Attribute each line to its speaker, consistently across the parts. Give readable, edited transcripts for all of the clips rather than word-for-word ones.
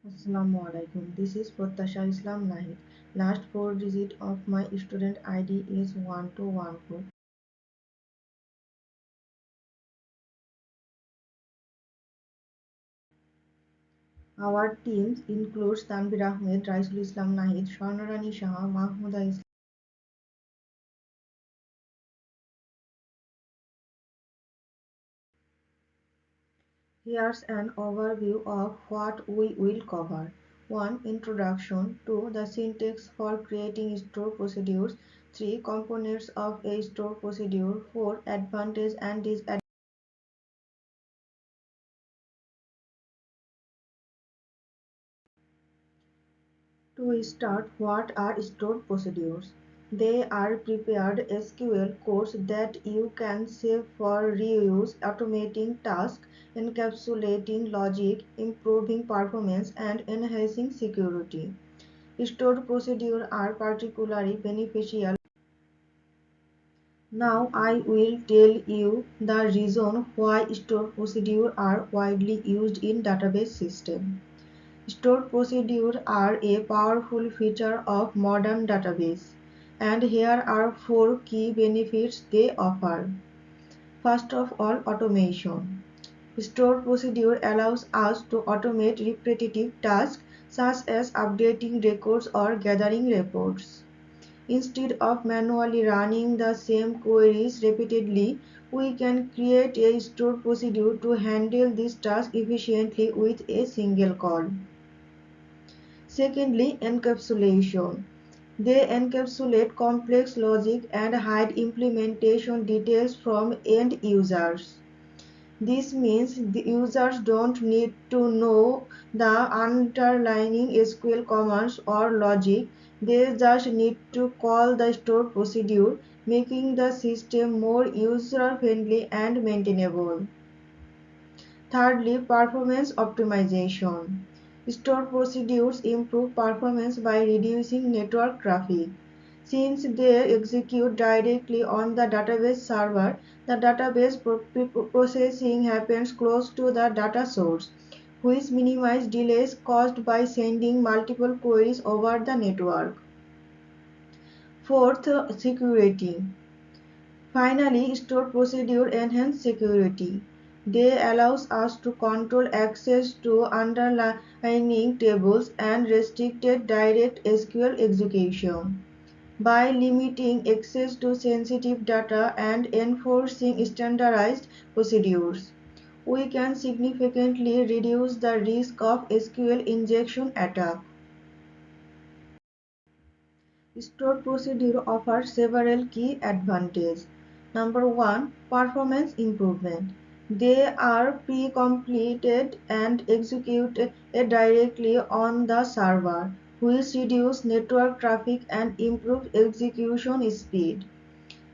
Speaker 1: Assalamualaikum. This is Protasha Islam Nahid. Last four digit of my student ID is 1214. Our teams includes Tanvir Ahmed, Raisul Islam Nahid, Swarnarani Shah, Mahmuda Islam. Here's an overview of what we will cover. 1. Introduction. 2. The syntax for creating store procedures. 3. Components of a store procedure. 4. Advantage and disadvantage. To start, what are stored procedures? They are prepared SQL codes that you can save for reuse, automating tasks, encapsulating logic, improving performance, and enhancing security. Stored procedures are particularly beneficial. Now I will tell you the reason why stored procedures are widely used in database systems. Stored procedures are a powerful feature of modern database, and here are four key benefits they offer. First of all, automation. Stored procedure allows us to automate repetitive tasks such as updating records or gathering reports. Instead of manually running the same queries repeatedly, we can create a stored procedure to handle this task efficiently with a single call. Secondly, encapsulation. They encapsulate complex logic and hide implementation details from end users. This means the users don't need to know the underlying SQL commands or logic. They just need to call the stored procedure, making the system more user-friendly and maintainable. Thirdly, performance optimization. Stored procedures improve performance by reducing network traffic. Since they execute directly on the database server, the database processing happens close to the data source, which minimizes delays caused by sending multiple queries over the network. Fourth, security. Finally, stored procedure enhance security. They allows us to control access to underlying tables and restricted direct SQL execution. By limiting access to sensitive data and enforcing standardized procedures, we can significantly reduce the risk of SQL injection attack. Stored procedure offers several key advantages. Number one, performance improvement. They are pre-completed and executed directly on the server, which reduce network traffic and improve execution speed.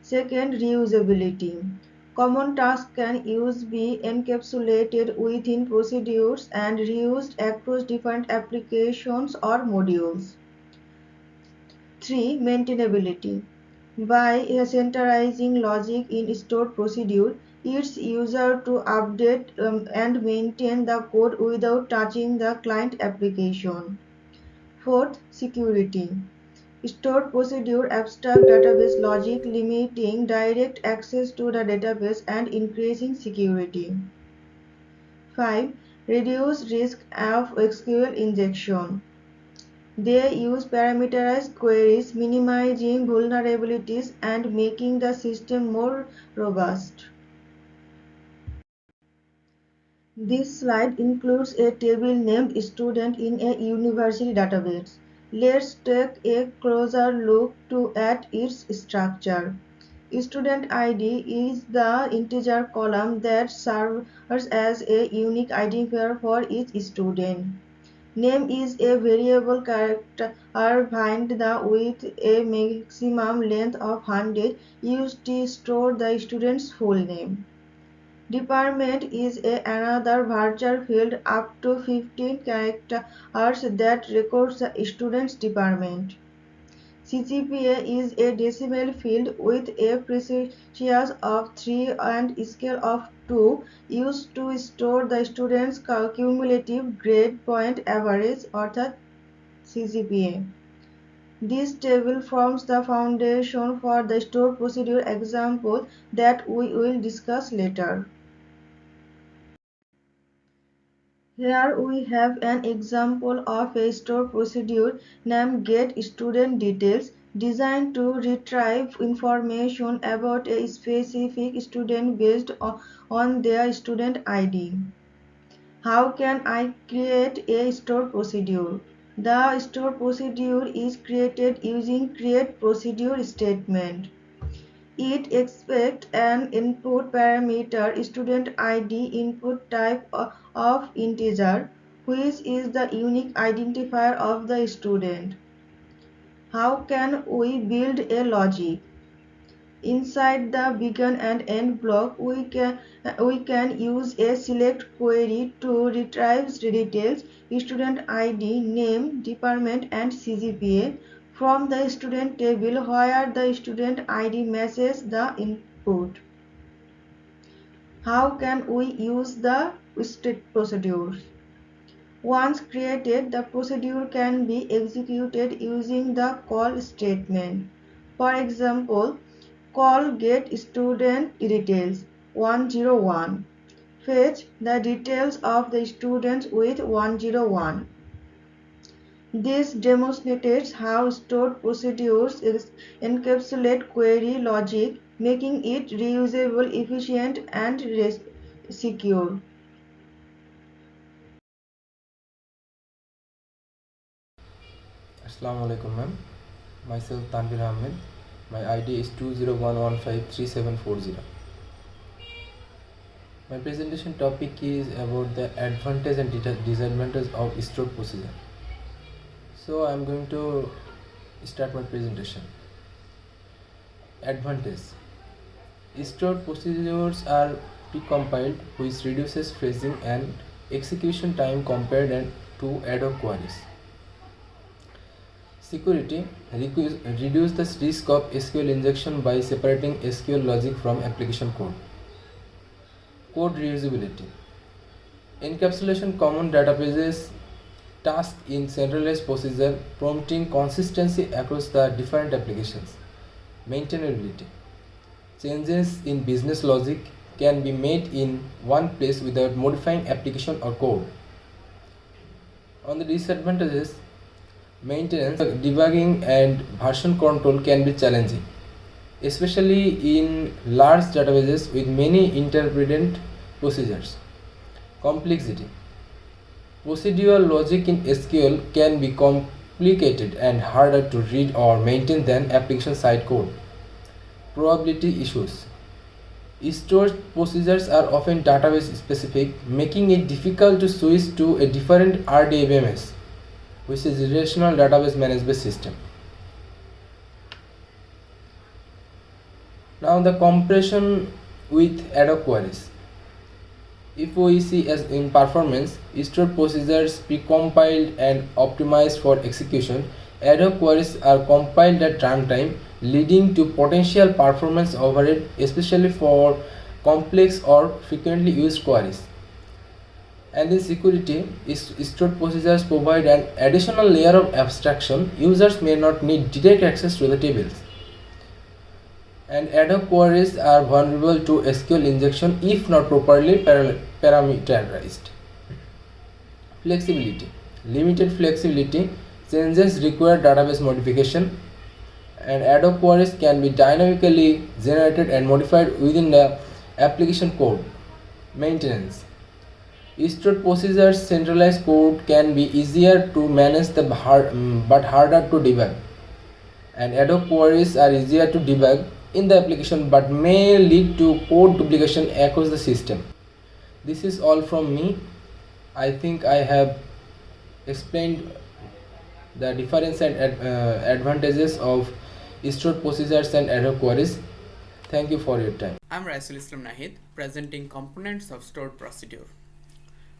Speaker 1: Second, reusability. Common tasks can use be encapsulated within procedures and reused across different applications or modules. 3. Maintainability. By centralizing logic in stored procedure, it's easier to update and maintain the code without touching the client application. Fourth, security. Stored procedure abstract database logic limiting direct access to the database and increasing security. 5. Reduce risk of SQL injection. They use parameterized queries, minimizing vulnerabilities and making the system more robust. This slide includes a table named student in a university database. Let's take a closer look at its structure. Student ID is the integer column that serves as a unique identifier for each student. Name is a variable character bind with a maximum length of 100 used to store the student's full name. Department is another virtual field up to 15 characters that records the student's department. CGPA is a decimal field with a precision of 3 and scale of 2 used to store the student's cumulative grade point average অর্থাৎ CGPA. This table forms the foundation for the store procedure example that we will discuss later. Here we have an example of a store procedure named Get Student Details, designed to retrieve information about a specific student based on their student ID. How can I create a store procedure? The store procedure is created using create procedure statement. It expects an input parameter student ID input type of integer, which is the unique identifier of the student. How can we build a logic? Inside the begin and end block, we can use a select query to retrieve details, student ID, name, department, and CGPA from the student table where the student ID matches the input. How can we use the state procedures? Once created, the procedure can be executed using the call statement. For example, call get student details 101. Fetch the details of the students with 101. This demonstrates how stored procedures encapsulate query logic, making it reusable, efficient, and secure.
Speaker 2: Assalamu alaikum ma'am. Myself Tanvir Ahmed. My ID is 201153740. My presentation topic is about the advantage and disadvantage of stored procedure. So I am going to start my presentation. Advantage. Stored procedures are precompiled, which reduces phrasing and execution time compared to ad hoc queries. Security. Reduce the risk of SQL injection by separating SQL logic from application code. Code reusability. Encapsulation common databases task in centralized procedure, prompting consistency across the different applications. Maintainability. Changes in business logic can be made in one place without modifying application or code. On the disadvantages, maintenance, debugging, and version control can be challenging, especially in large databases with many interpreted procedures. Complexity. Procedural logic in SQL can be complicated and harder to read or maintain than application-side code. Probability issues. Stored procedures are often database specific, making it difficult to switch to a different RDBMS, which is Relational Database Management System. Now the compression with ad hoc queries. If we see as in performance, stored procedures precompiled and optimized for execution, ad hoc queries are compiled at runtime, leading to potential performance overhead, especially for complex or frequently used queries. And in security, stored procedures provide an additional layer of abstraction. Users may not need direct access to the tables. And ad hoc queries are vulnerable to SQL injection if not properly parameterized. Flexibility. Limited flexibility. Changes require database modification, and ad hoc queries can be dynamically generated and modified within the application code. Maintenance. Stored procedures centralized code can be easier to manage but harder to debug, and ad hoc queries are easier to debug in the application but may lead to code duplication across the system. This is all from me. I think I have explained the difference and advantages of stored procedures and ad hoc queries. Thank you for your time.
Speaker 3: I'm Rasul Islam Nahid, presenting components of stored procedure.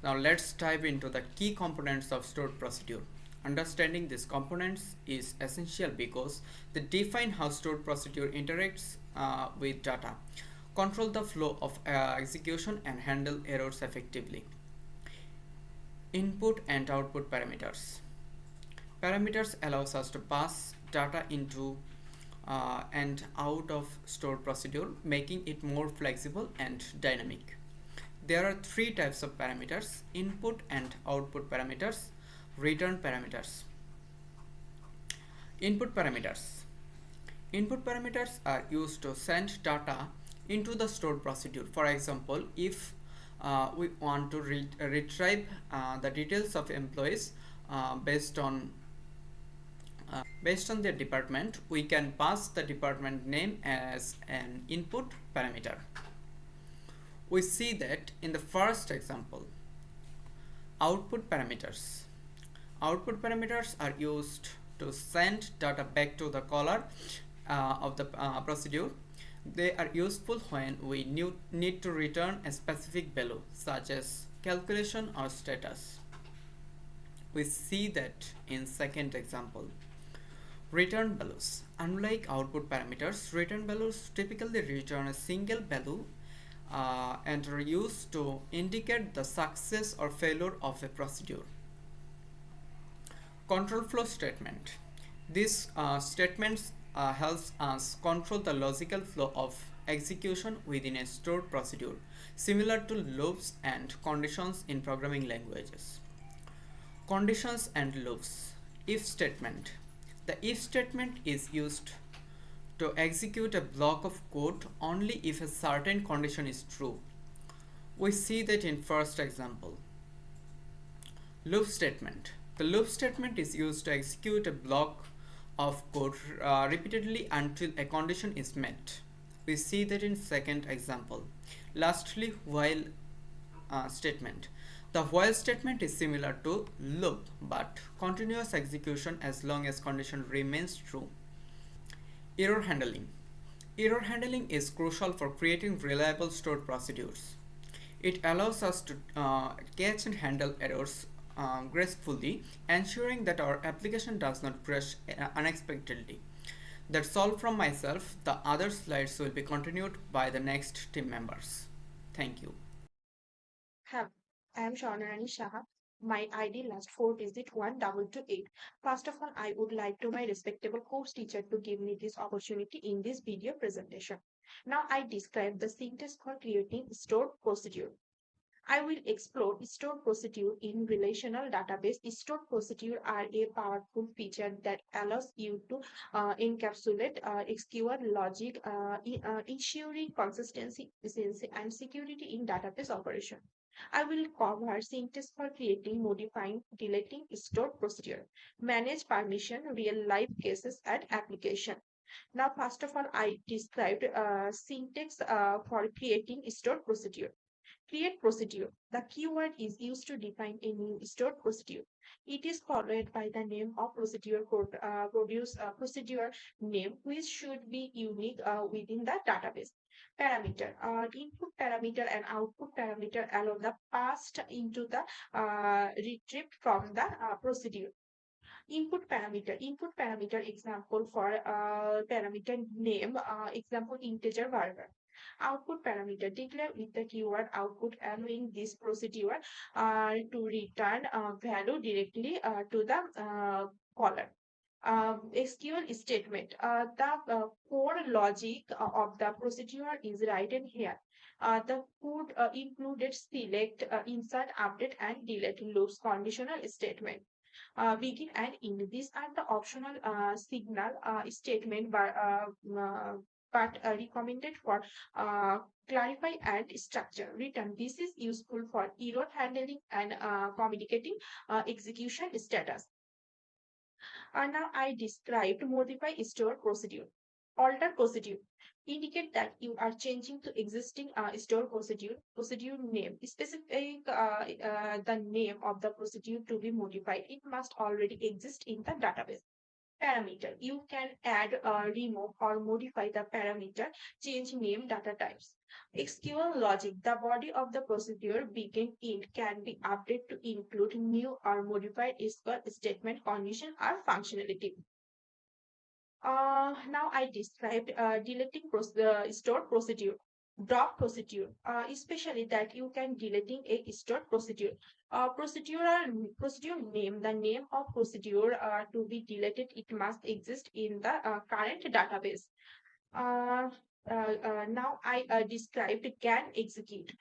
Speaker 3: Now let's dive into the key components of stored procedure. Understanding these components is essential because they define how stored procedure interacts with data, control the flow of execution, and handle errors effectively. Input and output parameters. Parameters allows us to pass data into and out of stored procedure, making it more flexible and dynamic. There are three types of parameters: input and output parameters, return parameters. Input parameters. Input parameters are used to send data into the stored procedure. For example, if we want to retrieve the details of employees based on their department, we can pass the department name as an input parameter. We see that in the first example. Output parameters. Output parameters are used to send data back to the caller of the procedure. They are useful when we need to return a specific value, such as calculation or status. We see that in second example. Return values. Unlike output parameters, return values typically return a single value and are used to indicate the success or failure of a procedure. Control flow statement. These statements helps us control the logical flow of execution within a stored procedure, similar to loops and conditions in programming languages. Conditions and loops. If statement. The if statement is used to execute a block of code only if a certain condition is true. We see that in first example. Loop statement. The loop statement is used to execute a block of code repeatedly until a condition is met. We see that in second example. Lastly, while statement. The while statement is similar to loop but continuous execution as long as condition remains true. Error handling. Error handling is crucial for creating reliable stored procedures. It allows us to catch and handle errors gracefully, ensuring that our application does not crash unexpectedly. That's all from myself. The other slides will be continued by the next team members. Thank you.
Speaker 4: Hi, I am Shawnarani Shah. My ID last four digit 1228. First of all, I would like to my respectable course teacher to give me this opportunity in this video presentation. Now I describe the syntax for creating stored procedure. I will explore stored procedure in relational database. Stored procedure are a powerful feature that allows you to encapsulate SQL logic, ensuring consistency, efficiency, and security in database operation. I will cover syntax for creating, modifying, deleting stored procedure, manage permission, real life cases, and application. Now, first of all, I described syntax for creating stored procedure. Create procedure. The keyword is used to define a new stored procedure. It is followed by the name of procedure code, produce procedure name, which should be unique within the database. Parameter. Input parameter and output parameter allow the passed into the retrieved from the procedure. Input parameter example for parameter name, example integer variable. Output parameter declare with the keyword output, allowing this procedure to return value directly to the caller. SQL statement. The core logic of the procedure is written here. The code included select, insert, update, and delete loops conditional statement. Begin and end. These are the optional signal statement but recommended for clarify and structure. Return. This is useful for error handling and communicating execution status. Now I described modify store procedure. Alter procedure indicate that you are changing to existing store procedure name specific the name of the procedure to be modified. It must already exist in the database. Parameter. You can add, remove, or modify the parameter, change name, data types. SQL logic. The body of the procedure begin in can be updated to include new or modified SQL statement, condition, or functionality. Now I described deleting stored procedure, drop procedure, especially that you can deleting a stored procedure. Procedure name, the name of procedure to be deleted, it must exist in the current database. Uh, Now I described can execute.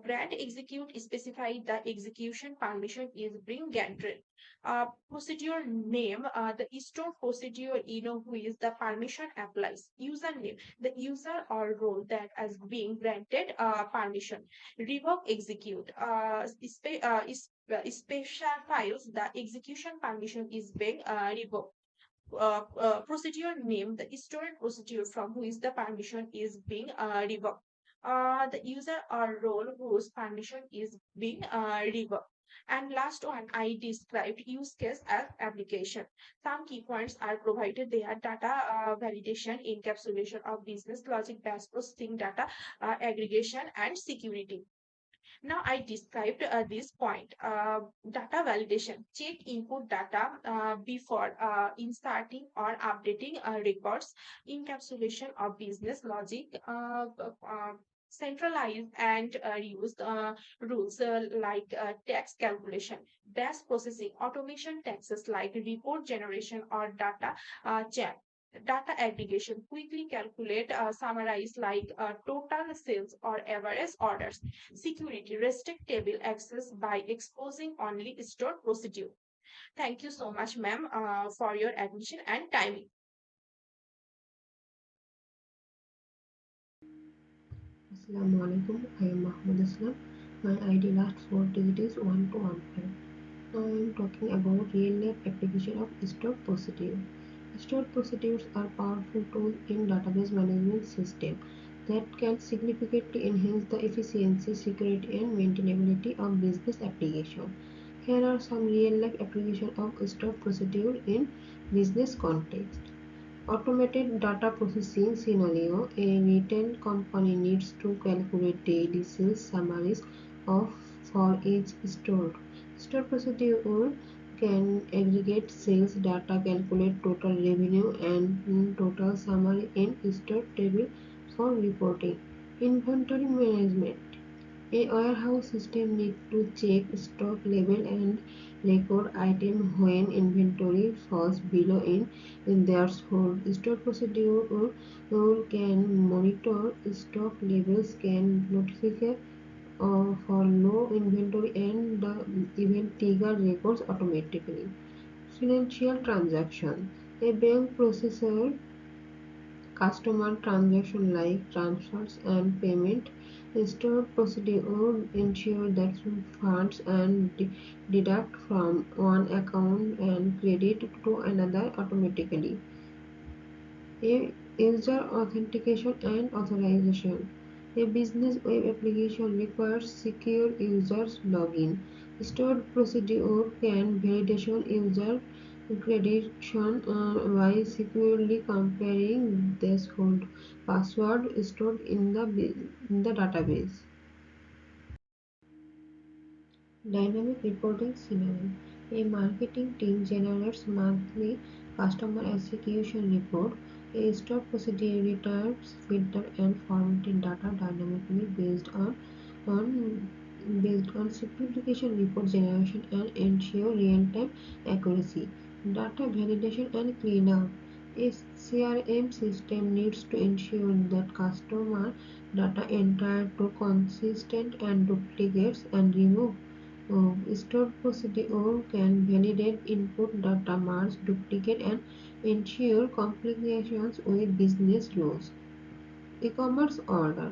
Speaker 4: Grant execute specify the execution permission is being granted. Procedure name, the store procedure, who is the permission applies. Username, the user or role that is being granted permission. Revoke execute. Special files, the execution permission is being revoked. Procedure name, the stored procedure from which the permission is being revoked. The user or role whose permission is being revoked. And last one, I described use case as application. Some key points are provided. They are data validation, encapsulation of business logic, batch processing, data aggregation, and security. Now I described this point. Data validation. Check input data before inserting or updating records. Encapsulation of business logic. Centralized and reused rules like tax calculation, batch processing, automation taxes like report generation or data check. Data aggregation, quickly calculate, summarize like total sales or average orders. Security, restrict table access by exposing only stored procedure. Thank you so much, ma'am, for your attention and timing.
Speaker 1: Assalamu alaikum. I am Mahmoud Islam. My ID last four digits is 1215. Now I am talking about real-life application of stored procedure. Stored procedures are powerful tools in database management system that can significantly enhance the efficiency, security, and maintainability of business application. Here are some real-life applications of stored procedure in business context. Automated data processing scenario. A retail company needs to calculate daily sales summaries of for each store. Store procedure can aggregate sales data, calculate total revenue and total summary in store table for reporting. Inventory management. A warehouse system needs to check stock level and record item when inventory falls below in their threshold. Store procedure can monitor stock levels, can notify for low inventory, and the event trigger records automatically. Financial transaction. A bank processor customer transactions like transfers and payment. Store procedure ensure that funds and deduct from one account and credit to another automatically. A user authentication and authorization. A business web application requires secure users login. Stored procedure can validation user credentials by securely comparing threshold password stored in the database. Dynamic reporting scenario. A marketing team generates monthly customer execution report. A stored procedure returns, filter and formatted data dynamically on simplification report generation and ensure real-time accuracy. Data validation and cleanup. A CRM system needs to ensure that customer data entered to consistent and duplicates and remove stored procedure can validate input data, merge, duplicate, and ensure complications with business rules. E-commerce order.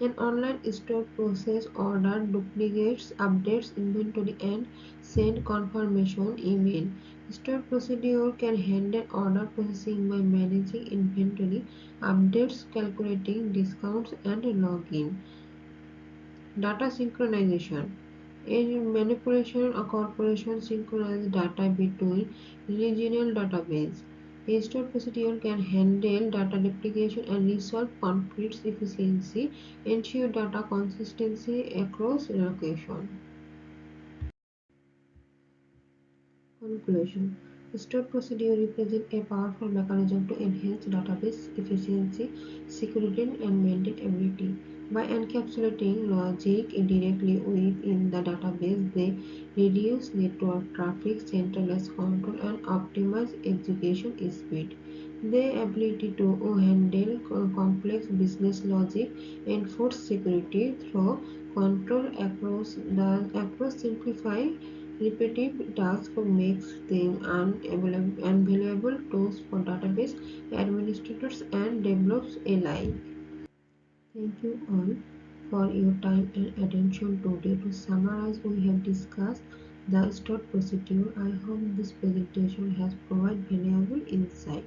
Speaker 1: An online store process order duplicates, updates inventory, and send confirmation email. Store procedure can handle order processing by managing inventory, updates, calculating discounts, and login. Data synchronization. In manipulation, a corporation synchronizes data between regional databases. A stored procedure can handle data replication and resolve conflicts efficiently, ensure data consistency across locations. Conclusion: stored procedure represent a powerful mechanism to enhance database efficiency, security, and maintainability. By encapsulating logic directly within the database, they reduce network traffic, centralize control, and optimize execution speed. Their ability to handle complex business logic, enforce security through control across simplify repetitive tasks makes them unavailable tools for database administrators and developers alike. Thank you all for your time and attention today. To summarize, we have discussed the stored procedure. I hope this presentation has provided valuable insight.